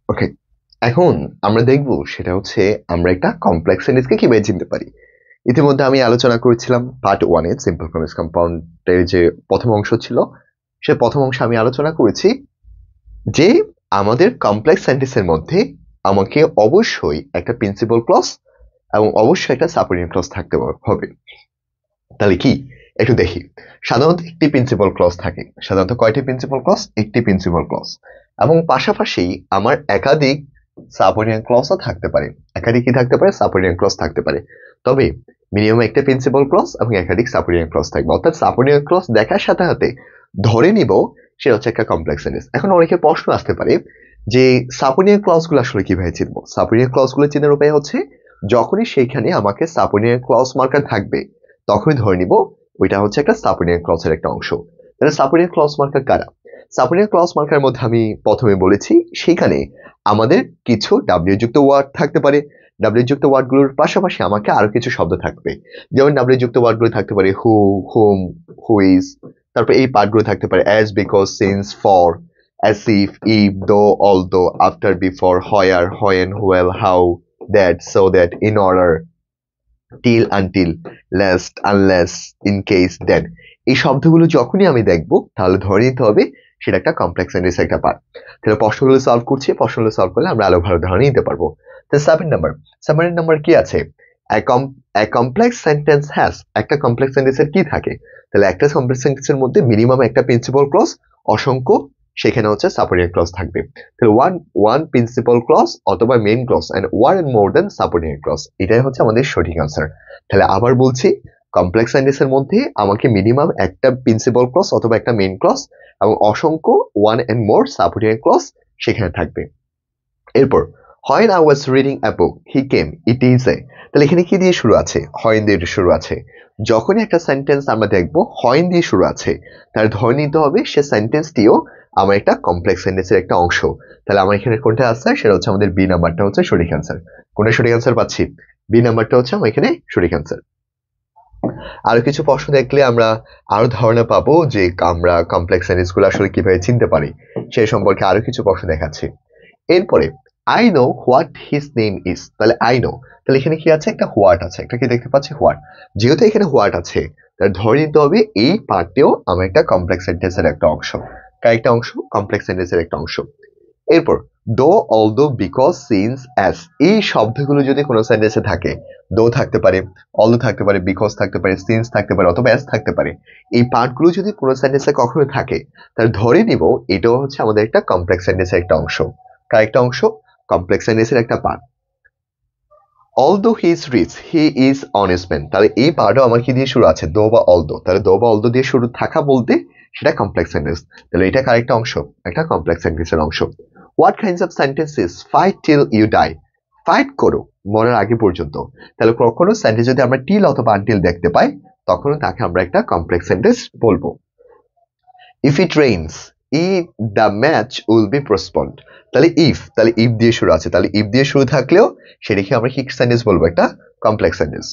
ওকে, এখন আমরা দেখব সেটা হচ্ছে আমরা একটা কমপ্লেক্স সেন্টেন্সকে কিভাবে চিনতে পারি। ইতিমধ্যে আমি আলোচনা করেছিলাম পার্ট 1 এ সিম্পল কমপ্লেক্স কম্পাউন্ডের যে প্রথম অংশ ছিল, সে প্রথম অংশে আমি আলোচনা করেছি যে আমাদের কমপ্লেক্স সেন্টেন্সের মধ্যে আমাকে অবশ্যই একটা প্রিন্সিপাল ক্লজ এবং অবশ্যই একটা সাবঅর্ডিনেট ক্লজ থাকতে হবে। তাহলে কি একটু দেখি। সাধারণত একটি প্রিন্সিপাল ক্লজ থাকে। সাধারণত কয়টি প্রিন্সিপাল ক্লজ? একটি প্রিন্সিপাল ক্লজ। এবং পাশাপাশি আমার একাধিক সাবঅর্ডিনেট ক্লজও থাকতে পারে। একাধিক কি থাকতে পারে? সাবঅর্ডিনেট ক্লজ থাকতে পারে। তবে মিনিমাম একটা প্রিন্সিপাল ক্লজ এবং একাধিক সাবঅর্ডিনেট ক্লজ থাকবে। অর্থাৎ সাবঅর্ডিনেট ক্লজ দেখার সাথে সাথে ধরে নিব সেটা হচ্ছে একটা কমপ্লেক্স সেন্টেন্স। এখন অনেকের প্রশ্ন আসতে পারে যে সাবঅর্ডিনেট ক্লজগুলো আসলে কিভাবে চিনবো? সাবঅর্ডিনেট ক্লজগুলো চেনার উপায় হচ্ছে যখনই সেইখানে আমাকে সাবঅর্ডিনেট ক্লজ মার্কার থাকবে তখনই ধরে নিব ওইটা হচ্ছে একটা সাবঅর্ডিনেট ক্লজের একটা অংশ। তাহলে সাবঅর্ডিনেট ক্লজ মার্কার কারা? সাবঅর্ডিনেট ক্লজ মার্কার মধ্যে আমি প্রথমে বলেছি সেখানে আমাদের কিছু ডাব্লিউ যুক্ত ওয়ার্ড থাকতে পারে। ডাব্লিউ যুক্ত ওয়ার্ডগুলোর পাশাপাশি আমাকে আরো কিছু শব্দ থাকবে। যেমন ডাব্লিউ যুক্ত ওয়ার্ডগুলো থাকতে পারে হু, হুম, হু ইজ। তারপর এই পার্টগুলো থাকতে পারে as, because, since, for, as if, though, although, after, before, where, when, well, how, that, so that, in order, till, until, lest, unless, in case, then। এই শব্দগুলো যখনই আমি দেখবো তাহলে ধরে নিতে হবে সেটা একটা কমপ্লেক্স সেন্টেন্সের একটা পার্ট। তাহলে প্রশ্নগুলো সলভ করছি, প্রশ্নগুলো সলভ করলে আমরা আরো ভালো ধারণা নিতে পারবো। তো 7 নাম্বার কি আছে? A complex sentence has, একটা কমপ্লেক্স সেন্টেন্সের কি থাকে? তাহলে একটা কমপ্লেক্স সেন্টেন্সের মধ্যে মিনিমাম একটা প্রিন্সিপাল ক্লজ, অসংখ্য সেখানে হচ্ছে সাবঅর্ডিনেট ক্লজ থাকবে। তাহলে ওয়ান প্রিন্সিপাল ক্লজ অথবা main clause and one and more than subordinate clause, এটাই হচ্ছে আমাদের সঠিক আনসার। তাহলে আবার বলছি, কমপ্লেক্স সেন্টেন্সের মধ্যে আমাকে মিনিমাম একটা প্রিন্সিপাল ক্লজ অথবা একটা মেইন ক্লজ এবং অসংখ্য one and more subordinate clause সেখানে থাকবে। এরপর when I was reading a book he came it is a, তাহলে এখানে কি দিয়ে শুরু আছে? when দিয়ে শুরু আছে। যখনই একটা সেন্টেন্স আমরা দেখবো when দিয়ে শুরু আছে তাহলে ধরে নিতে হবে সে সেন্টেন্সটিও আমার একটা কমপ্লেক্স সেন্টেন্সের একটা অংশ। তাহলে আমার এখানে কোনটা আছে? সেটা হচ্ছে আমাদের বি নাম্বারটা হচ্ছে সঠিক অ্যান্সার। কোনটা সঠিক অ্যান্সার পাচ্ছি? বি নাম্বারটা হচ্ছে আমার এখানে সঠিক অ্যান্সার। আরো কিছু প্রশ্ন দেখলে আমরা আরো ধারণা পাবো যে আমরা কমপ্লেক্স সেন্টেন্স গুলো আসলে কিভাবে চিনতে পারি সেই সম্পর্কে আরো কিছু প্রশ্ন দেখাচ্ছি। এরপরে I know what his name is, তাহলে I know, তাহলে এখানে কি আছে? একটা হোয়াট আছে। একটা কি দেখতে পাচ্ছি? হোয়াট। যেহেতু এখানে হোয়াট আছে তাহলে ধরে নিতে হবে এই পার্টটিও আমার একটা কমপ্লেক্স সেন্টেন্সের একটা অংশ। কার একটা অংশ? কমপ্লেক্স সেন্টেন্সের একটা অংশ। এরপর দো, অলদো, বিকজ, সিন্স, অ্যাজ, এই শব্দগুলো যদি কোনো সেন্টেন্সে থাকে, দো থাকতে পারে, অলদো থাকতে পারে, বিকজ থাকতে পারে, সিন্স থাকতে পারে অথবা অ্যাজ থাকতে পারে, এই পার্টগুলো যদি কোনো সেন্টেন্সে কখনো থাকে তাহলে ধরে নিব এটাও হচ্ছে আমাদের একটা কমপ্লেক্স সেন্টেন্সের একটা অংশ। কার একটা অংশ? কমপ্লেক্স সেন্টেন্সের একটা part. although he is rich he is honest man, তাহলে এই পার্টও আমার কি দিয়ে শুরু আছে? দো বা অলদো। তাহলে দো বা অলদো দিয়ে শুরু থাকা বলতে সেটা কমপ্লেক্স সেন্টেন্স। তাহলে এটা কার একটা অংশ? একটা কমপ্লেক্স সেন্টেন্সের অংশ। what kinds of sentences fight till you die, fight করো মরার আগে পর্যন্ত। তাহলে কখনো সেন্টেন্স যদি আমরা টিল অথবা আনটিল দেখতে পাই তখনও তাকে আমরা একটা কমপ্লেক্স সেন্টেন্স বলবো। if it rains the match will be postponed, তাহলে if দিয়ে শুরু আছে, তাহলে if দিয়ে শুরু থাকলেও সেটাকে আমরা কি সেন্টেন্স বলবো? একটা complex sentence.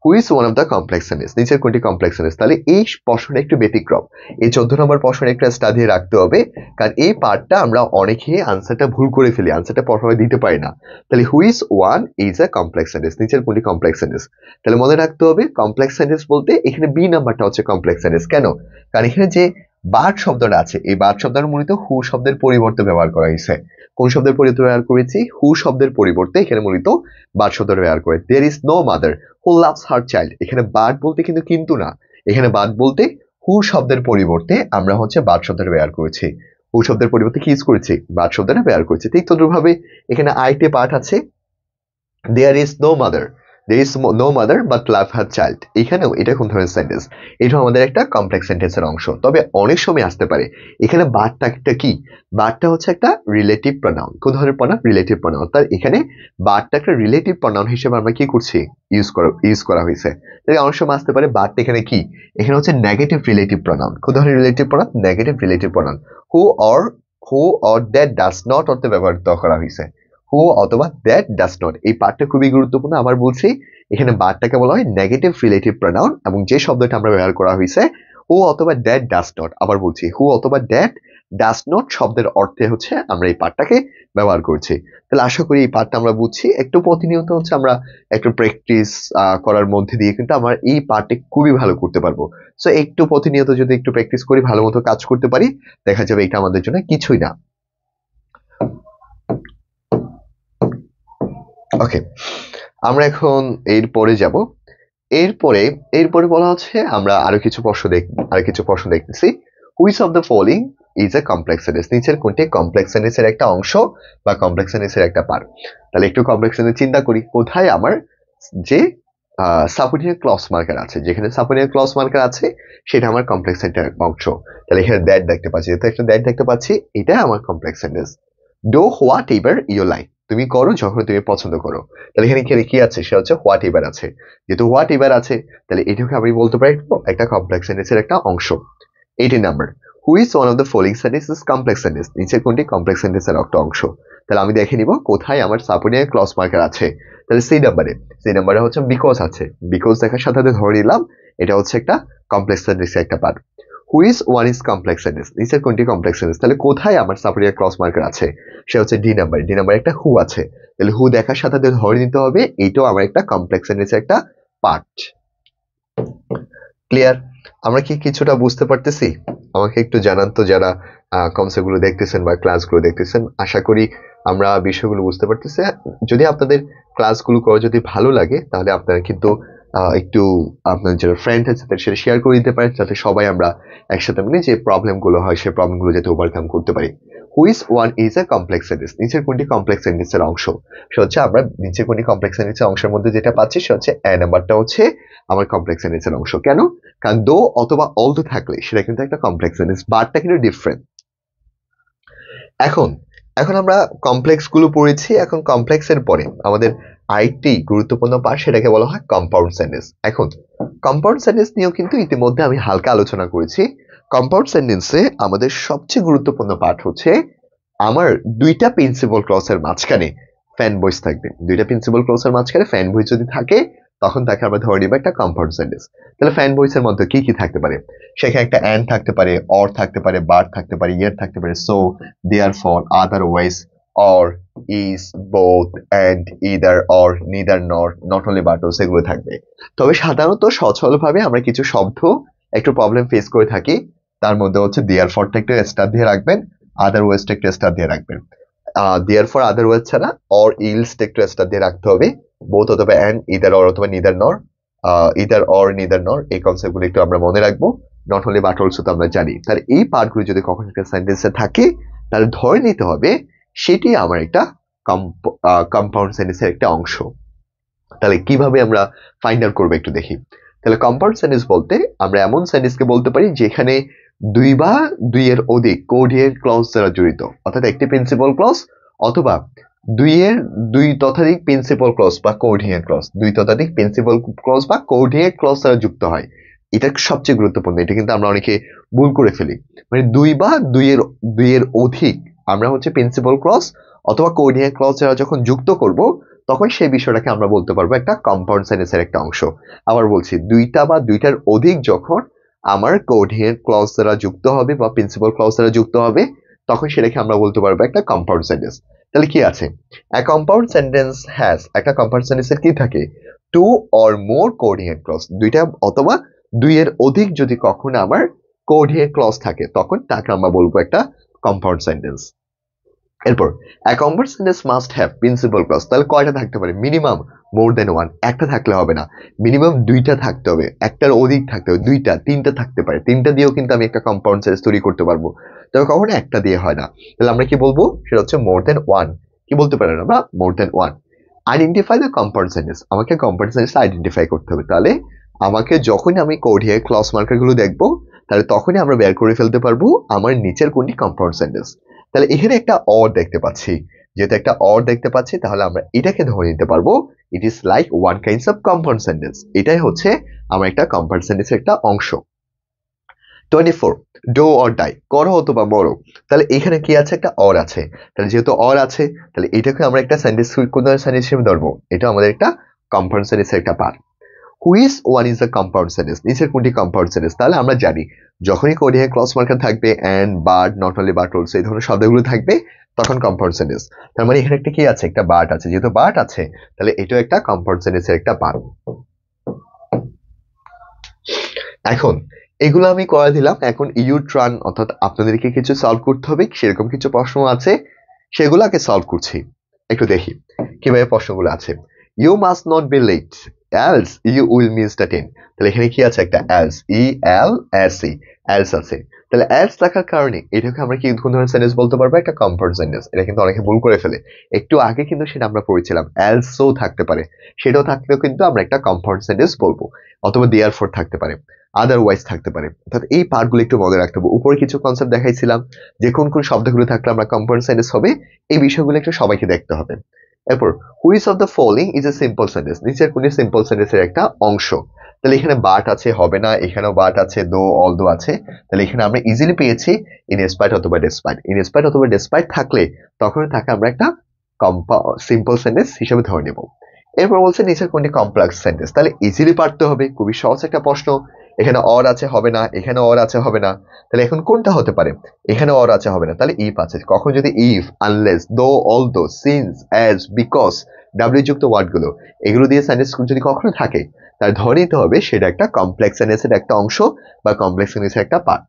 Who is one of the complex sentence, নিচের কোনটি কমপ্লেক্স সেন্টেন্স? তাহলে এই প্রশ্নটা একটু ব্যতিক্রম। এই 14 নম্বর প্রশ্নটা একটু স্টাডি রাখতে হবে, কারণ এই পার্টটা আমরা অনেকে আনসারটা ভুল করে ফেলি, আনসারটা প্রথমে দিতে পারি না। তাহলে who is one is a complex sentence, নিচের কোনটি কমপ্লেক্স সেন্টেন্স? তাহলে মনে রাখতে হবে কমপ্লেক্স সেন্টেন্স বলতে এখানে বি নাম্বারটা হচ্ছে কমপ্লেক্স সেন্টেন্স। কেন? কারণ এখানে যে বার্ড শব্দটা আছে এই বার্ড শব্দটা মূলত হু শব্দের পরিবর্তে ব্যবহার করা হয়েছে। কোন শব্দের পরিবর্তে ব্যবহার করেছি? হু শব্দের পরিবর্তে এখানে মূলত বার্ড শব্দটা ব্যবহার করে। There is no mother who loves her child, এখানে বার্ড বলতে কিন্তু না, এখানে বার্ড বলতে হু শব্দের পরিবর্তে আমরা হচ্ছে বার্ড শব্দটা ব্যবহার করেছি। হু শব্দের পরিবর্তে কি ইউজ করেছি? বার্ড শব্দটা ব্যবহার করেছি। ঠিক তদ্রুপভাবে এখানে আইতে পার্ট আছে there is no mother, there is no mother but love her child, এখানেও এটা কোন ধরনের সেন্টেন্স? এটা আমাদের একটা কমপ্লেক্স সেন্টেন্সের অংশ। তবে অনেক সময় আসতে পারে এখানে বারটা একটা কি, বারটা হচ্ছে একটা রিলেটিভ প্রনাউন। কোন ধরনের প্রনাউন? Relative pronoun. তার এখানে বারটা একটা রিলেটিভ প্রনাউন হিসেবে আমরা কি করছি? ইউজ করা হয়েছে। তাই অনেক সময় আসতে পারে বারটা এখানে কি, এখানে হচ্ছে নেগেটিভ রিলেটিভ প্রনাউন। কোন ধরনের relative pronoun? Negative relative pronoun. Who or that does not অর্থে ব্যবহৃত করা হয়েছে। হু অথবা দ্যাট ডাজ নট, এই পার্টটা খুবই গুরুত্বপূর্ণ। আবার বলছি এখানে বারটাকে বলা হয় নেগেটিভ রিলেটিভ প্রনাউন এবং যে শব্দটা আমরা ব্যবহার করা হয়েছে হু অথবা দ্যাট ডাজ নট, আবার বলছি হু অথবা দ্যাট ডাজ নট শব্দের অর্থে হচ্ছে আমরা এই পার্টটাকে ব্যবহার করছি। তাহলে আশা করি এই পার্টটা আমরা বুঝছি। একটু প্রতিনিয়ত হচ্ছে আমরা একটু প্র্যাকটিস করার মধ্যে দিয়ে কিন্তু আমরা এই পার্টটি খুবই ভালো করতে পারবো। সো একটু প্রতিনিয়ত যদি একটু প্র্যাকটিস করি, ভালো মতো কাজ করতে পারি, দেখা যাবে এটা আমাদের জন্য কিছুই না। ওকে, আমরা এখন এরপরে যাব। এরপরে বলা হচ্ছে আমরা আরো কিছু প্রশ্ন দেখতেছি। Which of the following is a complex sentence? নিচের কোনটি কমপ্লেক্স সেন্টেন্সের একটা অংশ বা কমপ্লেক্স সেন্টেন্সের একটা পার্ট? তাহলে একটু কমপ্লেক্স সেন্টেন্স চিন্তা করি, কোথায় আমার যে সাবঅর্ডিনেট ক্লজ মার্কার আছে, যেখানে সাবঅর্ডিনেট ক্লজ মার্কার আছে সেটা আমার কমপ্লেক্স সেন্টেন্সের অংশ। তাহলে এখানে দ্যাট দেখতে পাচ্ছি, যেহেতু একটা দ্যাট দেখতে পাচ্ছি, এটা আমার complex sentence. Do whatever you like, তুমি করো যখন তুমি পছন্দ করো। তাহলে এখানে কি আছে? সেটা হচ্ছে হোয়াট এভার আছে। যেহেতু হোয়াট এভার আছে, তাহলে এটাকে আমি বলতে পারি একটা কমপ্লেক্স সেন্টেন্সের একটা অংশ। 18 number, who is one of the following sentence is complex sentence? নিচে কোনটি কমপ্লেক্স সেন্টেন্সের একটা অংশ? তাহলে আমি দেখে নিব কোথায় আমার সাবঅর্ডিনেট ক্লজ মার্কার আছে। তাহলে সি নাম্বারে হচ্ছে বিকজ আছে। বিকজ দেখার সাথে সাথে ধরে নিলাম এটা হচ্ছে একটা কমপ্লেক্স সেন্টেন্সের একটা part. Which one is complex sentence? নিচের কোনটি কমপ্লেক্স সেন্টেন্স? তাহলে কোথায় আমার সাবঅর্ডিনেট ক্লজ মার্কার আছে? সে হচ্ছে ডি নাম্বার একটা হু আছে। তাহলে হু দেখার সাথে সাথে ধরে নিতে হবে এইটাও আমার একটা কমপ্লেক্স সেন্টেন্সের একটা পার্ট। ক্লিয়ার? আমরা কি কিছুটা বুঝতে পারতেছি? আমাকে একটু জানান তো, যারা কনসেপ্ট গুলো দেখতেছেন বা ক্লাসগুলো দেখতেছেন। আশা করি আমরা বিষয়গুলো বুঝতে পারতেছি। যদি আপনাদের ক্লাসগুলো করে যদি ভালো লাগে, তাহলে আপনারা কিন্তু একটু আপনার যারা ফ্রেন্ড আছে তাদের সাথে শেয়ার করে দিতে পারেন, যাতে সবাই আমরা একসাথে মিলে যে প্রবলেমগুলো হয় সেই প্রবলেমগুলো যাতে ওভারকাম করতে পারি। Which one is a complex sentence? নিচের কোনটি কমপ্লেক্স সেন্টেন্সের অংশ? সে হচ্ছে আমরা নিচের কোনটি কমপ্লেক্স সেন্টেন্সের অংশের মধ্যে যেটা পাচ্ছি সে হচ্ছে এ নাম্বারটা হচ্ছে আমার কমপ্লেক্স সেন্টেন্সের অংশ। কেন? কারণ দো অথবা অলদো থাকলে সেটা কিন্তু একটা কমপ্লেক্স সেন্টেন্স, বাটটা কিন্তু ডিফারেন্ট। এখন আমরা কমপ্লেক্স গুলো পড়েছি। এখন কমপ্লেক্সের পরে আমাদের আরেকটি গুরুত্বপূর্ণ পার্ট, সেটাকে বলা হয় কম্পাউন্ড সেন্টেন্স। এখন কম্পাউন্ড সেন্টেন্স নিয়েও কিন্তু ইতিমধ্যে আমি হালকা আলোচনা করেছি। কম্পাউন্ড সেন্টেন্সে আমাদের সবচেয়ে গুরুত্বপূর্ণ পার্ট হচ্ছে আমার দুইটা প্রিন্সিপাল ক্লজের মাঝখানে ফ্যান ভয়েস থাকবে। দুইটা প্রিন্সিপাল ক্লজের মাঝখানে ফ্যান ভয়েস যদি থাকে, তখন তাকে আমরা ধরে নিব একটা কম্পাউন্ড সেন্টেন্স। তাহলে ফ্যান ভয়েসের মধ্যে কি কি থাকতে পারে? সেখানে একটা অ্যান্ড থাকতে পারে, অর থাকতে পারে, বাট থাকতে পারে, ইয়ের থাকতে পারে, so, therefore, otherwise, or, is, both, and, either, or, neither, নর, নট অনলি বাট অলসো, এগুলো থাকবে। তবে সাধারণত সচলভাবে আমরা কিছু শব্দ একটু প্রবলেম ফেস করে থাকি। তার মধ্যে হচ্ছে দেয়ারফরটা একটু স্টার দিয়ে রাখবেন, আদারওয়াইজটা একটু স্টার দিয়ে রাখবেন। দেয়ারফর আদারওয়াইজ ছাড়া অর ইলসটা একটু স্টার দিয়ে রাখতে হবে। বোথ অথবা অ্যান্ড, ইদার অর অথবা নিদার নর, ইদার অর নিদার নর, এই কনসেপ্টগুলো একটু আমরা মনে রাখবো। নট অনলি বাট অলসো তো আমরা জানি। তাহলে এই পার্টগুলো যদি কখনো একটা সেন্টেন্সে থাকে, তাহলে ধরে নিতে হবে সেটি আমার একটা কম্পাউন্ড সেন্টেন্সের একটা অংশ। তাহলে কিভাবে আমরা ফাইন্ড আউট করবো একটু দেখি। তাহলে কম্পাউন্ড সেন্টেন্স বলতে আমরা এমন সেন্টেন্সকে বলতে পারি যেখানে দুই বা দুইয়ের অধিক কোঅর্ডিনেট ক্লজ দ্বারা জড়িত, অর্থাৎ একটি প্রিন্সিপাল ক্লজ অথবা দুই ততোধিক প্রিন্সিপাল ক্লজ বা কোঅর্ডিনেট ক্লজ, দুই ততোধিক প্রিন্সিপাল ক্লজ বা কোঅর্ডিনেট ক্লজ দ্বারা যুক্ত হয়। এটা সবচেয়ে গুরুত্বপূর্ণ। এটা কিন্তু আমরা অনেকে ভুল করে ফেলি। মানে দুই বা দুইয়ের অধিক আমরা হচ্ছে প্রিন্সিপাল ক্লজ অথবা কোঅর্ডিনেট ক্লজ দ্বারা যখন যুক্ত করব, তখন সেই বিষয়টাকে আমরা বলতে পারবো একটা কম্পাউন্ড সেন্টেন্সের একটা অংশ। আবার বলছি, দুইটা বা দুইটার অধিক যখন আমার কোঅর্ডিনেট ক্লজ দ্বারা যুক্ত হবে বা প্রিন্সিপাল ক্লজ দ্বারা যুক্ত হবে, তখন সেটাকে আমরা বলতে পারবো একটা কম্পাউন্ড সেন্টেন্স। তাহলে কি আছে? একটা কম্পাউন্ড সেন্টেন্সের কি থাকে? Two or more coordinate clause, দুইটা অথবা দুইয়ের অধিক যদি কখনো আমার কোঅর্ডিনেট ক্লজ থাকে, তখন তাকে আমরা বলবো একটা কম্পাউন্ড সেন্টেন্স। এরপর compound sentence must have principal clause. তাহলে কয়টা থাকতে পারে? মিনিমাম মোর দেন ওয়ান, একটা থাকলে হবে না, মিনিমাম দুইটা থাকতে হবে, একটার অধিক থাকতে হবে, দুইটা তিনটা থাকতে পারে, তিনটা দিয়েও কিন্তু আমি একটা কম্পাউন্ড সেন্টেন্স তৈরি করতে পারবো। তবে কখনো একটা দিয়ে হয় না। তাহলে আমরা কি বলবো? সেটা হচ্ছে মোর দেন ওয়ান। কি বলতে পারেন আমরা? More than one. Identify the compound sentence, আমাকে কম্পাউন্ড সেন্টেন্স আইডেন্টিফাই করতে হবে। তাহলে আমাকে যখন আমি কোঅর্ডিনেট ক্লজ মার্কার গুলো দেখবো, তাহলে তখনই আমরা বের করে ফেলতে পারবো আমার নিচের কোনটি কম্পাউন্ড সেন্টেন্স। তাহলে এখানে একটা অর দেখতে পাচ্ছি, যেহেতু একটা অর দেখতে পাচ্ছি, তাহলে আমরা এটাকে ধরে নিতে পারবো it is like one kinds of compound sentence. এটাই হচ্ছে আমার একটা কম্পাউন্ড সেন্টেন্সের একটা অংশ। 24, ডো অর ডাই, করো অথবা মরো। তাহলে এখানে কি আছে? একটা অর আছে। তাহলে যেহেতু অর আছে, তাহলে এটাকে আমরা একটা সেন্টেন্স, কোন সেন্টেন্স হিসেবে ধরবো? এটা আমাদের একটা কম্পাউন্ড সেন্টেন্সের একটা part. Which one is the compound sentence, নিচের কোনটি কম্পাউন্ড সেন্টেন্স। তাহলে আমরা জানি যখনই কোডিং ক্লজ মার্কার থাকবে and, but, not only, but also এই ধরনের শব্দগুলো থাকবে তখন কম্পাউন্ড সেন্টেন্স। তার মানে এখানে একটা কি আছে, একটা বাট আছে, যেহেতু বাট আছে তাহলে এটাও একটা কম্পাউন্ড সেন্টেন্সের একটা পার্ট। এখন এগুলো আমি করে দিলাম, এখন ইউ ট্রান অর্থাৎ আপনাদেরকে কিছু সলভ করতে হবে, সেরকম কিছু প্রশ্ন আছে সেগুলোকে সলভ করছি। একটু দেখি কিভাবে প্রশ্নগুলো আছে। You must not be late else you will miss the train. তাহলে এখানে কি আছে, একটা এলস, ELSE, এলস আছে। তাহলে এলস থাকার কারণে এটাকে আমরা কি কোন ধরনের সেন্টেন্স বলতে পারবো, একটা কম্পাউন্ড সেন্টেন্স। এটা কিন্তু অনেকে ভুল করে ফেলে, একটু আগে কিন্তু সেটা আমরা পড়েছিলাম, এলসও থাকতে পারে, সেটাও থাকলেও কিন্তু আমরা একটা কম্পাউন্ড সেন্টেন্স বলবো, অথবা দেয়ারফর থাকতে পারে, আদারওয়াইজ থাকতে পারে। অর্থাৎ এই পার্টগুলো একটু মনে রাখতে হবে। উপরে কিছু কনসেপ্ট দেখাইছিলাম যে কোন কোন শব্দগুলো থাকলে আমরা কম্পাউন্ড সেন্টেন্স হবে, এই বিষয়গুলো একটু সবাইকে দেখতে হবে। এরপর which of the following is a simple sentence, নিচের কোন সিম্পল সেন্টেন্সের একটা অংশ। তাহলে এখানে বাট আছে, হবে না, এখানেও বাট আছে, দো, অল দো আছে। তাহলে এখানে আমরা ইজিলি পেয়েছি ইন স্পাইট অথবা ডেসপাইট। ইন স্পাইট অথবা ডেসপাইট থাকলে তখন থাকে আমরা একটা সিম্পল সেন্টেন্স হিসেবে ধরে নেব। এরপর বলছে নিচের কোনটি কমপ্লেক্স সেন্টেন্স। তাহলে ইজিলি পারতে হবে, খুবই সহজ একটা প্রশ্ন। এখানে অর আছে, হবে না, এখানে অর আছে, হবে না। তাহলে এখন কোনটা হতে পারে, এখানে অর আছে, হবে না, তাহলে ইফ আছে। কখন যদি ইফ, আনলেস, দো, although, since, as, because, W যুক্ত ওয়ার্ডগুলো এগুলো দিয়ে সেন্টেন্স যদি কখনো থাকে তাহলে ধরে নিতে হবে সেটা একটা কমপ্লেক্স সেন্টেন্সের একটা অংশ বা কমপ্লেক্স সেন্টেন্সের একটা পার্ট।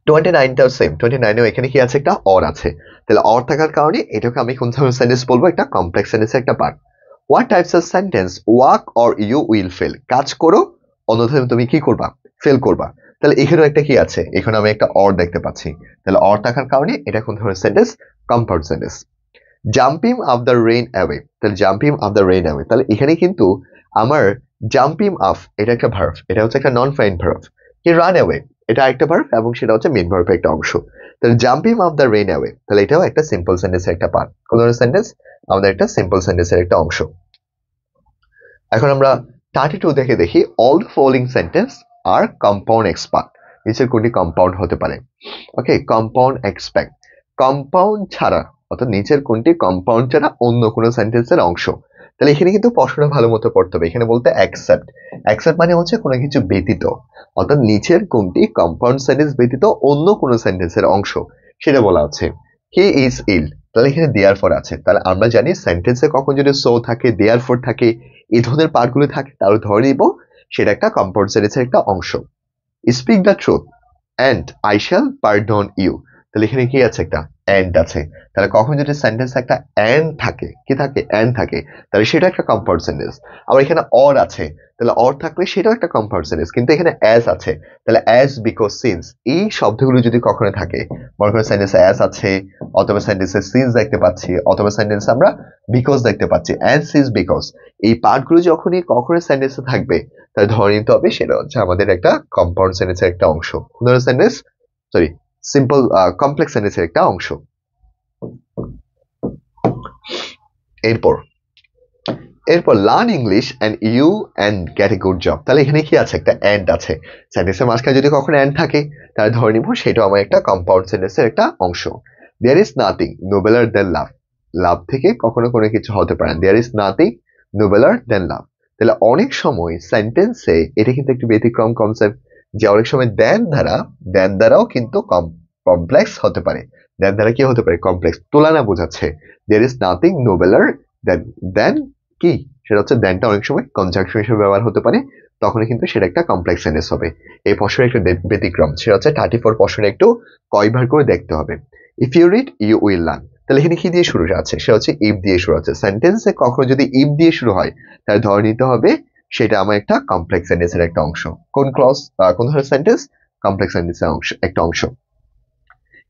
29টাও সেম, 29এও এখানে কি আছে, একটা অর আছে। তাহলে অর থাকার কারণে এটাকে আমি কোন ধরনের সেন্টেন্স বলবো, একটা কমপ্লেক্স সেন্টেন্সের একটা part. What types of sentence work or you will fail, কাজ করো অন্যথায় তুমি কি করবা, ফেল করবা। তাহলে এখানেও একটা কি আছে, এখানে আমি একটা অর দেখতে পাচ্ছি, তাহলে অর থাকার কারণে এটা কোন ধরনের sentence, compound sentence. Jumping up the rain away, তাহলে jumping up the rain away, তাহলে এখানে কিন্তু আমার জাম্পিং আপ এটা একটা ভার্ব, এটা হচ্ছে একটা নন ফাইন ভার্ব। কি রান অ্যাওয়ে এটা একটা ভার্ব এবং সেটা হচ্ছে মেইন ভার্বের একটা অংশ। তাহলে jumping up the rain away, তাহলে এটাও একটা সিম্পল সেন্টেন্সের একটা পার্ট। কোন ধরনের সেন্টেন্স, আমাদের একটা সিম্পল সেন্টেন্সের একটা অংশ। এখন আমরা 32 দেখে দেখি all the following sentence are compound expert, নিচের কোনটি কম্পাউন্ড হতে পারে। ওকে, কম্পাউন্ড এক্সপেক্ট, কম্পাউন্ড ছাড়া অর্থাৎ নিচের কোনটি কম্পাউন্ড ছাড়া অন্য কোনো সেন্টেন্সের অংশ। তাহলে এখানে কিন্তু প্রশ্নটা ভালো মতো পড়তে হবে। এখানে বলতে অ্যাকসেপ্ট, অ্যাকসেপ্ট মানে হচ্ছে কোনো কিছু ব্যতীত, অর্থাৎ নিচের কোনটি কম্পাউন্ড সেন্টেন্স ব্যতীত অন্য কোনো সেন্টেন্সের অংশ সেটা বলা আছে। হি ইজ ইল, তাহলে এখানে দেয়ার ফর আছে। তাহলে আমরা জানি সেন্টেন্সে কখন যদি সো থাকে, দেয়ার ফর থাকে, এই ধরনের পার্টগুলো থাকে তাহলে ধরে নিব সেটা একটা কম্পাউন্ড সেন্টেন্সের একটা অংশ। Speak the truth and I shall pardon you, তাহলে এখানে কি আছে, একটা and আছে। তাহলে কখন যদি সেন্টেন্স একটা and থাকে, কি থাকে, and থাকে, তাহলে সেটা একটা কম্পাউন্ড সেন্টেন্স। আবার এখানে or আছে, তাহলে or থাকলে সেটাও একটা কম্পাউন্ড সেন্টেন্স। কিন্তু এখানে as আছে, তাহলে as, because, since এই শব্দগুলো যদি কখনো থাকে, মনে করেন সেন্টেন্সে as আছে, অথবা সেন্টেন্সে since দেখতে পাচ্ছি, অথবা সেন্টেন্সে আমরা because দেখতে পাচ্ছি, and since because, এই পার্টগুলো যখনই কখনো সেন্টেন্সে থাকবে তাহলে ধরে নিতে হবে সেটা হচ্ছে আমাদের একটা কম্পাউন্ড সেন্টেন্সের একটা অংশ। সেন্টেন্স, সরি, সিম্পল কমপ্লেক্স সেন্টেন্সের একটা অংশ। এরপর learn English and you and get a good job, তাহলে এখানে কি আছে, একটা এন্ড আছে। সেন্টেন্সের মাঝখানে যদি কখনো এন্ড থাকে তাহলে ধরে নিব সেটাও আমার একটা কম্পাউন্ড সেন্টেন্সের একটা অংশ। দেয়ার ইজ নাথিং নোবেলার দেন লাভ, লাভ থেকে কখনো কোনো কিছু হতে পারে না। দেয়ার ইজ নাথিং নোবেলার দেন লাভ, তাহলে অনেক সময় সেন্টেন্সে এটা কিন্তু একটু ব্যতিক্রম কনসেপ্ট, যে অনেক সময় দেন দ্বারাও কিন্তু কমপ্লেক্স হতে পারে। দেন দ্বারা কি হতে পারে, কমপ্লেক্স, তুলনা বোঝাচ্ছে। দেয়ার ইজ নাথিং নোবেলার দেন কি, সেটা হচ্ছে দেনটা অনেক সময় কনজাংশন হিসেবে ব্যবহার হতে পারে, তখন কিন্তু সেটা একটা কমপ্লেক্স সেন্টেন্স হবে। এই প্রশ্নের একটা ব্যতিক্রম, সেটা হচ্ছে 34 প্রশ্নে একটু কয়বার করে দেখতে হবে। If you read you will learn, তাহলে এখানে কি দিয়ে শুরু আছে, সেটা হচ্ছে ইফ দিয়ে শুরু আছে। সেন্টেন্সে কখনো যদি ইফ দিয়ে শুরু হয় তাহলে ধরে নিতে হবে সেটা আমার একটা কমপ্লেক্স সেন্টেন্সের একটা অংশ। কোন ক্লজ, কোন ধরনের সেন্টেন্স, কমপ্লেক্স সেন্টেন্সের অংশ, একটা অংশ।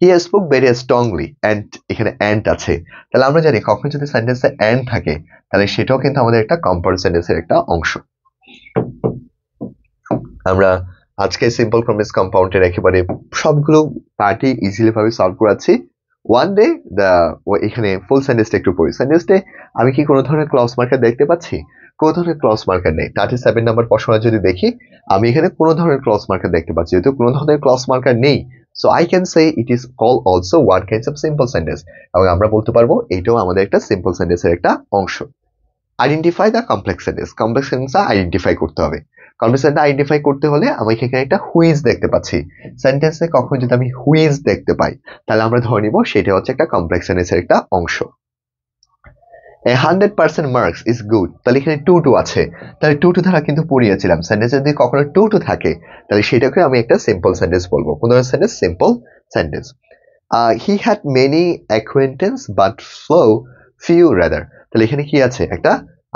He spoke very strongly and এখানে and আছে, তাহলে আমরা জানি কখন যদি সেন্টেন্সে and থাকে তাহলে সেটাও কিন্তু আমাদের একটা কম্পাউন্ড সেন্টেন্সের একটা অংশ। আমরা আজকে সিম্পল প্রমিস কম্পাউন্ডের একেবারে সবগুলো পার্টি ইজিলি ভাবে সলভ করাচ্ছি। ওয়ান ডে এখানে ফুল সেন্টেন্সটা একটু পড়ি। সেন্টেন্সে আমি কি কোনো ধরনের ক্লজ মার্কার দেখতে পাচ্ছি, কোনো ধরনের ক্লজ মার্কার নেই। 37 নাম্বার প্রশ্নটা যদি দেখি আমি এখানে কোনো ধরনের ক্লজ মার্কার দেখতে পাচ্ছি, যেহেতু কোনো ধরনের ক্লজ মার্কার নেই, so I can say it is called also one kind of simple sentence, এবং আমরা বলতে পারবো এটাও আমাদের একটা সিম্পল সেন্টেন্সের একটা অংশ। Identify the complex sentence, complex সেন্টেন্সটা আইডেন্টিফাই করতে হবে। কমপ্লেক্স সেন্টেন্স আইডেন্টিফাই করতে হলে আমি এখানে একটা হুইজ দেখতে পাচ্ছি, সেন্টেন্সে কখন যদি আমি হুইজ দেখতে পাই তাহলে আমরা ধরে নিব সেটা হচ্ছে একটা কমপ্লেক্স সেন্টেন্সের একটা অংশ। 100% মার্কস ইজ গুড, তাহলে এখানে টু টু আছে, তাহলে টু টু দ্বারা কিন্তু পড়িয়েছিলাম, সেন্টেন্সে যদি কখনো টু টু থাকে তাহলে সেটাকে আমি একটা সিম্পল সেন্টেন্স বলবো। কোন ধরনের sentence? Simple sentence. He had many acquaintance but few rather, তাহলে এখানে কি আছে?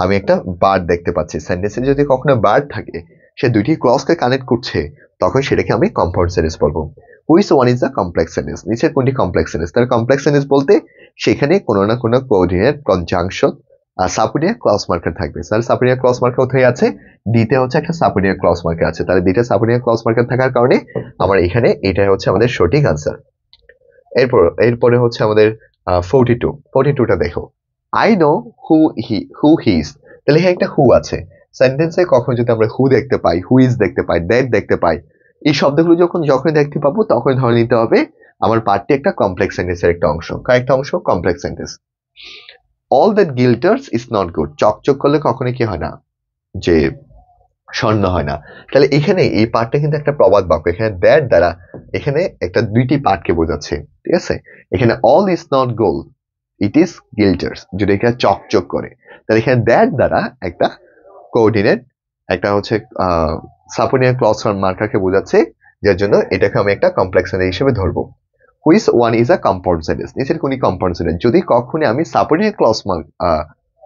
আমি একটা বার্ড দেখতে পাচ্ছি, সেন্টেন্সে যদি কখনো বার্ড থাকে সে দুইটি ক্লজকে কানেক্ট করছে তখন সেটাকে আমি কম্পাউন্ড সেন্টেন্স বলবো। Which one is the complex sentence, নিচের কোনটি কমপ্লেক্স সেন্টেন্স? তাহলে কমপ্লেক্স সেন্টেন্স বলতে সেখানে কোনো না কোনো coordinate conjunction subordinate clause marker থাকবে। তাহলে সাবঅর্ডিনেট ক্লজ মার্কার কোথায় আছে? ডিতে হচ্ছে একটা সাবঅর্ডিনেট ক্লজ মার্কার আছে, তাহলে ডিতে সাবঅর্ডিনেট ক্লজ মার্কার থাকার কারণে আমার এখানে এটাই হচ্ছে আমাদের সঠিক আনসার। এরপরে হচ্ছে আমাদের 42টা দেখো। আই নো হু হিজ, তাহলে এখানে একটা হু আছে, সেন্টেন্সে কখন যদি আমরা হু দেখতে পাই, হু ইজ দেখতে পাই, দ্যাট দেখতে পাই, এই শব্দগুলো যখন দেখতে পাবো তখন ধরে নিতে হবে আমার পার্টটি একটা কমপ্লেক্স সেন্টেন্সের একটা অংশ। কয়েকটা অংশ complex sentence. All that glitters is not good, চকচক করলে কখনো কি হয় না যে স্বর্ণ হয় না, তাহলে এখানে এই পার্টটা কিন্তু একটা প্রবাদ বাক্য, এখানে দ্যাট দ্বারা এখানে একটা দুইটি পার্টকে বোঝাচ্ছে, ঠিক আছে? এখানে all is not gold, it is glitters, যদি এখানে চকচক করে, তাহলে এখানে দ্যাট দ্বারা একটা কোঅর্ডিনেট একটা হচ্ছে সাবঅর্ডিনেট ক্লজ মার্কারকে বোঝাচ্ছে, যার জন্য এটাকে আমি একটা কমপ্লেক্স সেন্টেন্স হিসেবে ধরবো। Which one is a compound sentence, নিচের কোনটি কম্পাউন্ড সেন্টেন্স? যদি কখনই আমি subordinate clause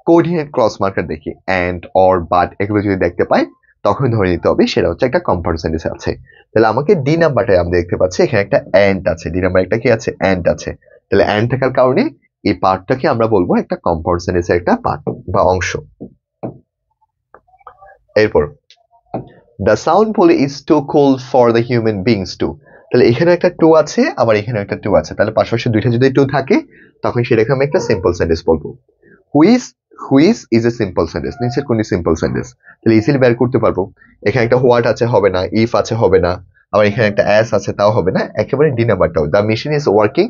coordinate clause marker দেখি, অ্যান্ড অর বাট এগুলো যদি দেখতে পাই তখন ধরে নিতে হবে সেটা হচ্ছে একটা কম্পাউন্ড সেন্টেন্স আছে। তাহলে আমাকে ডি নাম্বারটায় আমরা দেখতে পাচ্ছি এখানে একটা অ্যান্ড আছে, ডি নাম্বার একটা কি আছে? অ্যান্ড আছে, তাহলে অ্যান্ড থাকার কারণে এই পার্টটাকে আমরা বলবো একটা কম্পাউন্ড সেন্টেন্সের একটা পার্ট বা অংশ। এরপর the sound pulley is too cold for the human beings too, তাহলে এখানে একটা টু আছে আবার এখানে একটা টু আছে, তাহলে পাশাপাশি দুইটা যদি টু থাকে তখন সেটাকে আমি একটা সিম্পল সেন্টেন্স বলবো। Which which is a simple sentence, নিচের কোনটি সিম্পল সেন্টেন্স? তাহলে ইজিলি বের করতে পারবো, এখানে একটা হোয়াট আছে হবে না, ইফ আছে হবে না, আবার এখানে একটা অ্যাস আছে তাও হবে না, একেবারে ডি নাম্বারটাও, the machine is working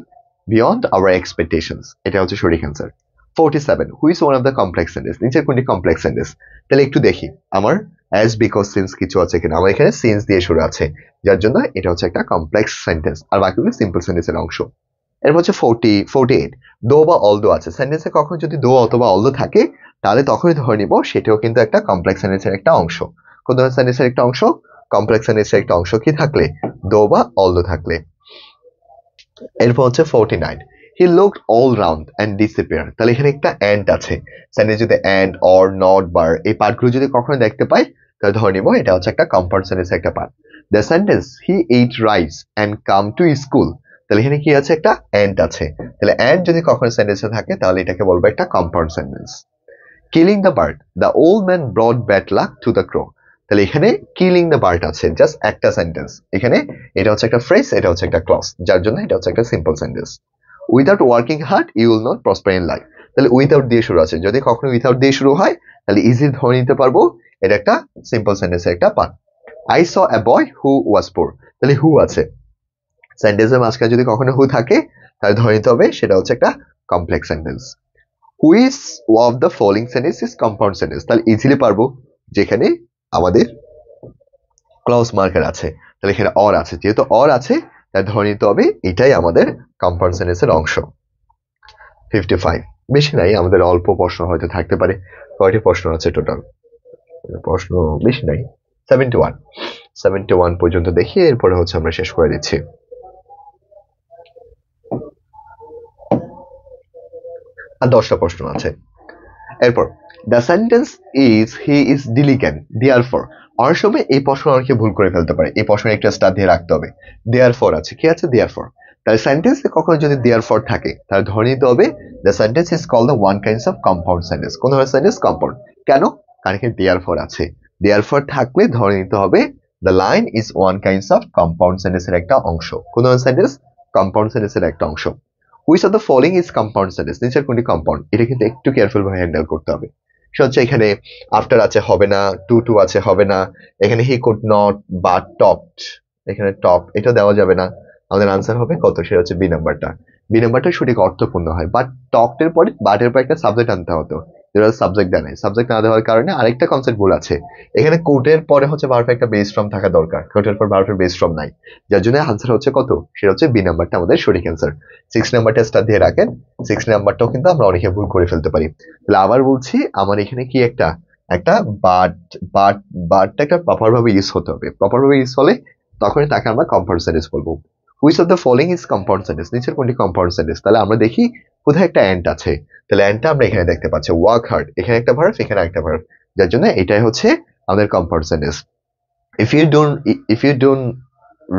beyond our expectations, এটা হচ্ছে সঠিক answer. 47 which one of the complex sentence, নিচের কোনটি কমপ্লেক্স সেন্টেন্স? তাহলে একটু দেখি আমার অ্যাজ বিকজ সিন্স কিছু আছে কিনা, আমার এখানে সিন্স দিয়ে শুরু আছে, যার জন্য এটা হচ্ছে একটা কমপ্লেক্স সেন্টেন্স, আর বাকিগুলো সিম্পল সেন্টেন্সের অংশ। এরপর হচ্ছে 48 দো বা অলদো আছে, সেন্টেন্সে কখন যদি দো অথবা অলদো থাকে তাহলে তখনই ধরে নিব সেটাও কিন্তু একটা কমপ্লেক্স সেন্টেন্সের একটা অংশ। কোন ধরনের সেন্টেন্সের একটা অংশ? কমপ্লেক্স সেন্টেন্সের একটা অংশ কি থাকলে? দো বা অলদো থাকলে। এরপর হচ্ছে 49 he looked all round and disappear, তাহলে এখানে একটা অ্যান্ড আছে, সেন্টেন্স যদি অ্যান্ড অর নট বার এই পার্টগুলো যদি কখনো দেখতে পাই তাহলে ধরে নিব এটা হচ্ছে একটা কম্পাউন্ড সেন্টেন্সের একটা part. The sentence he ate rice and came to school, তাহলে এখানে কি আছে? একটা অ্যান্ড আছে, তাহলে অ্যান্ড যদি কখনো সেন্টেন্সে থাকে তাহলে এটাকে বলবো একটা compound sentence. Killing the bird the old man brought bad luck to the crow, তাহলে এখানে কিলিং দ্য বার্ড আছে জাস্ট একটা সেন্টেন্স, এখানে এটা হচ্ছে একটা ফ্রেজ, এটা হচ্ছে একটা ক্লজ, যার জন্য এটা হচ্ছে একটা simple sentence. Without working hard you will not prosper in life, তাহলে উইদাউট দিয়ে শুরু আছে, যদি কখনো উইদাউট দিয়ে শুরু হয় তাহলে ইজি ধরে নিতে পারবো এটা একটা সিম্পল সেন্টেন্সের একটা পার্ট। আই স এ বয় হু ওয়াজ পোর, তাহলে হু আছে, সেন্টেন্সের মাঝখানে যদি কখনো হু থাকে তাহলে ধরে নিতে হবে সেটা হচ্ছে একটা complex sentence. Which of the following sentence is compound sentence, তাহলে ইজিলি পারবো যেখানে আমাদের ক্লজ মার্কার আছে, তাহলে এখানে অর আছে, যেহেতু অর আছে তাহলে ধরে নিতে হবে এটাই আমাদের কম্পাউন্ড সেন্টেন্সের অংশ। 55 বেশি নাই, আমাদের অল্প প্রশ্ন হয়তো থাকতে পারে। কয়টি প্রশ্ন আছে টোটাল? প্রশ্ন বেশি নাই, 71 পর্যন্ত দেখি, এরপরে হচ্ছে আমরা শেষ করে দিচ্ছি। আর 10টা প্রশ্ন আছে। এরপর the sentence is he is diligent therefore, অনেক সময় এই প্রশ্ন অনেকে ভুল করে ফেলতে পারে, এই প্রশ্নে একটা স্টার দিয়ে রাখতে হবে। দেয়ারফর আছে, কি আছে? দেয়ারফর, তাহলে সেন্টেন্সে কখনো যদি দেয়ারফর থাকে তাহলে ধরে নিতে হবে the sentence is called the one kinds of compound sentence. কোন ধরনের সেন্টেন্স? কম্পাউন্ড। কেন? কারণ এখানে দেয়ারফর আছে, দেয়ারফর থাকলে ধরে নিতে হবে the line is one kinds of compound সেন্টেন্সের একটা অংশ। কোন ধরনের সেন্টেন্স? কম্পাউন্ড সেন্টেন্সের একটা অংশ। Which of the following is compound sentence, নিচের কোনটি কম্পাউন্ড? এটা কিন্তু একটু কেয়ারফুল ভাবে হ্যান্ডেল করতে হবে। সে হচ্ছে এখানে আফটার আছে হবে না, টু টু আছে হবে না, এখানে হি কুড নট বা টপড, এখানে টপ এটা দেওয়া যাবে না, আমাদের আনসার হবে কত? সেটা হচ্ছে বি নাম্বারটা। বি নাম্বারটা সঠিক অর্থপূর্ণ হয়, বাট টপড এর পরে বাটের পর একটা সাবজেক্ট আনতে হতো, যেটা সাবজেক্ট দেয় নাই, সাবজেক্ট না দেওয়ার কারণে আরেকটা কনসেপ্ট ভুল আছে। এখানে কোটের পরে হচ্ছে ভার্ব একটা বেস ফর্ম থাকা দরকার, কোটের পর ভার্বের বেস ফর্ম নাই, যার জন্য আনসার হচ্ছে কত, সেটা হচ্ছে বি নাম্বারটা আমাদের সঠিক অ্যান্সার। 6 নাম্বারটা স্টার দিয়ে রাখেন, 6 নাম্বারটাও কিন্তু আমরা অনেকে ভুল করে ফেলতে পারি। তাহলে আবার বলছি, আমার এখানে কি একটা একটা বাট বাট বাটটা একটা প্রপার ভাবে ইউজ হতে হবে, প্রপার ভাবে ইউজ হলে তখনই তাকে আমরা কম্পাউন্ড সেন্টেন্স বলবো। Which of the following is compound sentence, নিচের কোনটি কম্পাউন্ড সেন্টেন্স? তাহলে আমরা দেখি কোথায় একটা এন্ড আছে, তাহলে এন্ডটা আমরা এখানে দেখতে পাচ্ছি, ওয়ার্ক হার্ড, এখানে একটা ভার্ব, এখানে একটা ভার্ব, যার জন্য এটাই হচ্ছে আমাদের compound sentence. If you don't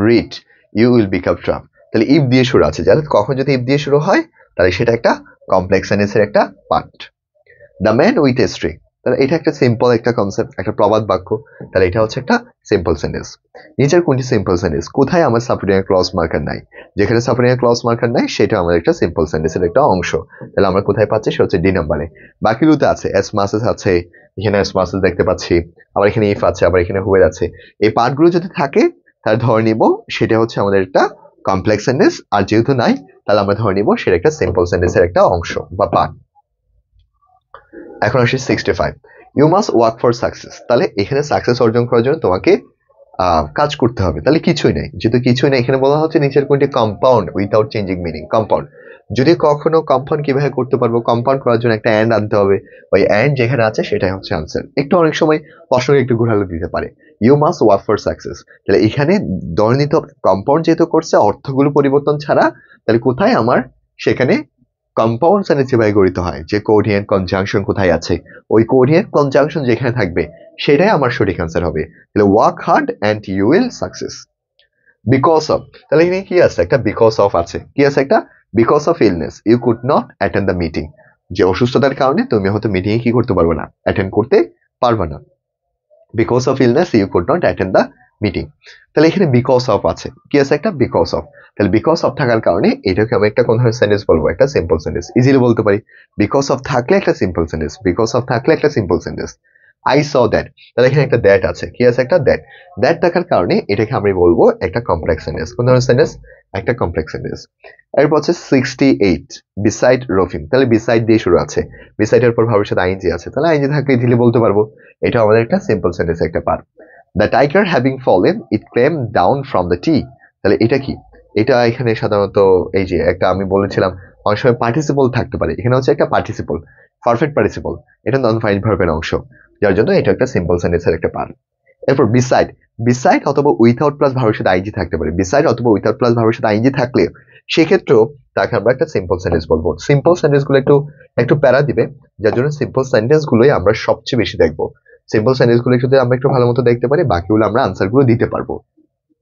read you will become trap, তাহলে ইফ দিয়ে শুরু আছে, যাহলে কখন যদি ইফ দিয়ে শুরু হয় তাহলে সেটা একটা কমপ্লেক্স সেন্টেন্সের একটা part. The man with a string, তাহলে এটা একটা সিম্পল একটা কনসেপ্ট, একটা প্রবাদ বাক্য, তাহলে এটা হচ্ছে একটা সিম্পল সেন্টেন্স। নিচের কোনটি সিম্পল সেন্টেন্স? কোথায় আমার সাপোর্টিং ক্লজ মার্কার নাই, যেখানে সাপোর্টিং ক্লজ মার্কার নাই সেটা আমাদের একটা সিম্পল সেন্টেন্সের একটা অংশ। তাহলে আমরা কোথায় পাচ্ছি, সেটা হচ্ছে ডি নাম্বারে। বাকিগুলোতে আছে, এস মাসেস আছে, এখানে এস মাসেস দেখতে পাচ্ছি, আবার এখানে ইফ আছে, আবার এখানে হুয়ের আছে। এই পার্টগুলো যদি থাকে তাহলে ধরে নিব সেটা হচ্ছে আমাদের একটা কমপ্লেক্স সেন্টেন্স, আর যেহেতু নাই তাহলে আমরা ধরে নিব সেটা একটা সিম্পল সেন্টেন্সের একটা অংশ বা পার্ট। এখন আসি 65, you must work for success, তাহলে এখানে সাকসেস অর্জন করার জন্য তোমাকে কাজ করতে হবে, তাহলে কিছুই নেই, যেহেতু কিছুই নেই এখানে বলা হচ্ছে নিচের কোনটি compound without changing meaning, compound. যদি কখনো কম্পাউন্ড কিভাবে করতে পারবো, কম্পাউন্ড করার জন্য একটা অ্যান্ড আনতে হবে, ওই অ্যান্ড যেখানে আছে সেটাই হচ্ছে আনসার। একটু অনেক সময় প্রশ্নকে একটু ঘোরালো দিতে পারে, you must work for success, তাহলে এখানে ধরে নিতে হবে কম্পাউন্ড যেহেতু করছে অর্থগুলো পরিবর্তন ছাড়া, তাহলে কোথায় আমার সেখানে কম্পাউন্ড সেন্টেন্স যেভাবে গঠিত হয়, যে কোঅর্ডিনেট কনজাংশন কোথায় আছে, ওই কোঅর্ডিনেট কনজাংশন যেখানে থাকবে সেটাই আমার সঠিক অ্যান্সার হবে। তাহলে work hard and you will success. Because of, তাহলে এখানে কি আছে, একটা বিকজ অফ আছে, কি আছে একটা because of illness you could not attend the meeting, যে অসুস্থতার কারণে তুমি হয়তো মিটিং এ কি করতে পারবে না, অ্যাটেন্ড করতে পারবে না। Because of illness you could not attend the meeting, তাহলে এখানে বিকজ অফ আছে, কি আছে একটা বিকজ অফ, তাহলে বিকজ অফ থাকার কারণে এটাকে আমি একটা কোন ধরনের সেন্টেন্স বলবো, একটা সিম্পল সেন্টেন্স, ইজিলি বলতে পারি। বিকজ অফ থাকলে একটা সিম্পল সেন্টেন্স, বিকজ অফ থাকলে একটা simple sentence. I saw that, তাহলে এখানে একটা দ্যাট আছে, কি আছে একটা দ্যাট, দ্যাট থাকার কারণে এটাকে আমি বলবো একটা কমপ্লেক্স সেন্টেন্স, কোন ধরনের সেন্টেন্স, একটা কমপ্লেক্স সেন্টেন্স। এরপর হচ্ছে 68, বিসাইড রফিম, তাহলে বিসাইড দিয়ে শুরু আছে, বিসাইড এর পর ভাবের সাথে আইএনজি আছে, তাহলে আইএনজি থাকলে ইজিলি বলতে পারবো এটা আমাদের একটা সিম্পল সেন্টেন্স একটা part. The tiger having fallen it climbed down from the tree, তাহলে এটা কি, এটা এখানে সাধারণত এই যে একটা আমি বলেছিলাম অনেক সময় পার্টিসিপল থাকতে পারে, এখানে হচ্ছে একটা পার্টিসিপল, পারফেক্ট পার্টিসিপল, এটা নন ফাইন ভার্বের অংশ, যার জন্য এটা একটা সিম্পল সেন্টেন্সের একটা পার্ট। এরপর বিসাইড, বিসাইড অথবা উইথাউট প্লাস ভার্বের সাথে আইনজি থাকতে পারে, বিসাইড অথবা উইথাউট প্লাস ভার্বের সাথে আইনজি থাকলে সেক্ষেত্রেও তাকে আমরা একটা সিম্পল সেন্টেন্স বলবো। সিম্পল সেন্টেন্স গুলো একটু একটু প্যারা দিবে, যার জন্য সিম্পল সেন্টেন্স গুলোই আমরা সবচেয়ে বেশি দেখবো। সিম্পল সেন্টেন্স গুলো যদি আমরা একটু ভালো মতো দেখতে পারি বাকিগুলো আমরা আনসার গুলো দিতে পারবো।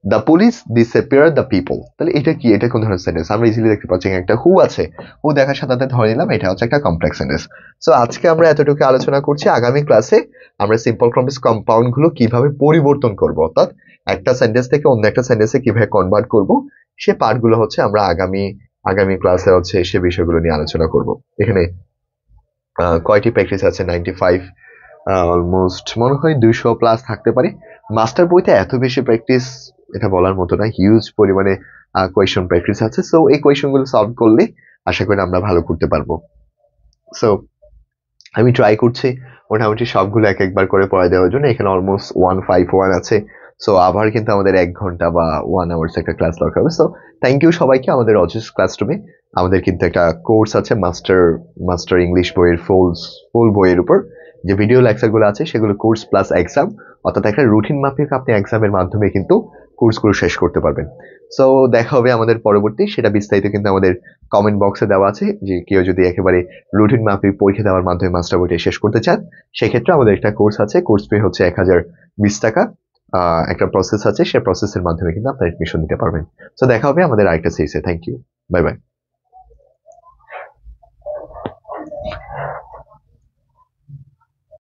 The police disappear the people, তাহলে এটা কি, এটা কোন ধরনের সেন্টেন্স, আমরা ইজিলি দেখতে পাচ্ছি একটা হু আছে, হু দেখার সাথে সাথে ধরে নিলাম এটা হচ্ছে একটা কমপ্লেক্স সেন্টেন্স। সো আজকে আমরা এতটুকু আলোচনা করছি, আগামী ক্লাসে আমরা সিম্পল কমপ্লেক্স কম্পাউন্ড গুলো কিভাবে পরিবর্তন করব, অর্থাৎ একটা সেন্টেন্স থেকে অন্য একটা সেন্টেন্সে কিভাবে কনভার্ট করব, সে পার্ট গুলো হচ্ছে আমরা আগামী ক্লাসে হচ্ছে সে বিষয়গুলো নিয়ে আলোচনা করব। এখানে কয়টি প্র্যাকটিস আছে, 95, অলমোস্ট মনে হয় 200 প্লাস থাকতে পারে। মাস্টার বইতে এত বেশি প্র্যাকটিস এটা বলার মতো না, হিউজ পরিমাণে কোয়েশন প্র্যাকটিস আছে। সো এই কোয়েশন গুলো সলভ করলে আশা করি আমরা ভালো করতে পারবো। সো আমি ট্রাই করছি মোটামুটি সবগুলো এক একবার করে পড়া দেওয়ার জন্য। এখানে অলমোস্ট 151 আছে, সো আবার কিন্তু আমাদের 1 ঘন্টা বা 1 আওয়ার্স একটা ক্লাস দরকার হবে। সো থ্যাংক ইউ সবাইকে। আমাদের অজস ক্লাসরুমে আমাদের কিন্তু একটা কোর্স আছে মাস্টার ইংলিশ বইয়ের ফুল বইয়ের উপর যে ভিডিও লেকচার গুলো আছে সেগুলো কোর্স প্লাস এক্সাম, অর্থাৎ একটা রুটিন মাফিক আপনি এক্সামের মাধ্যমে কিন্তু কোর্সগুলো শেষ করতে পারবেন। সো দেখা হবে আমাদের পরবর্তী, সেটা বিস্তারিত কিন্তু আমাদের কমেন্ট বক্সে দেওয়া আছে, যে কেউ যদি একেবারে রুটিন মাফিক পরীক্ষা দেওয়ার মাধ্যমে মাস্টার বইটা শেষ করতে চান সেক্ষেত্রে আমাদের একটা কোর্স আছে, কোর্স ফি হচ্ছে 1020 টাকা। একটা প্রসেস আছে, সেই প্রসেসের মাধ্যমে কিন্তু আপনার এডমিশন নিতে পারবেন। সো দেখা হবে আমাদের আরেকটা সিরিজে। Thank you, bye by.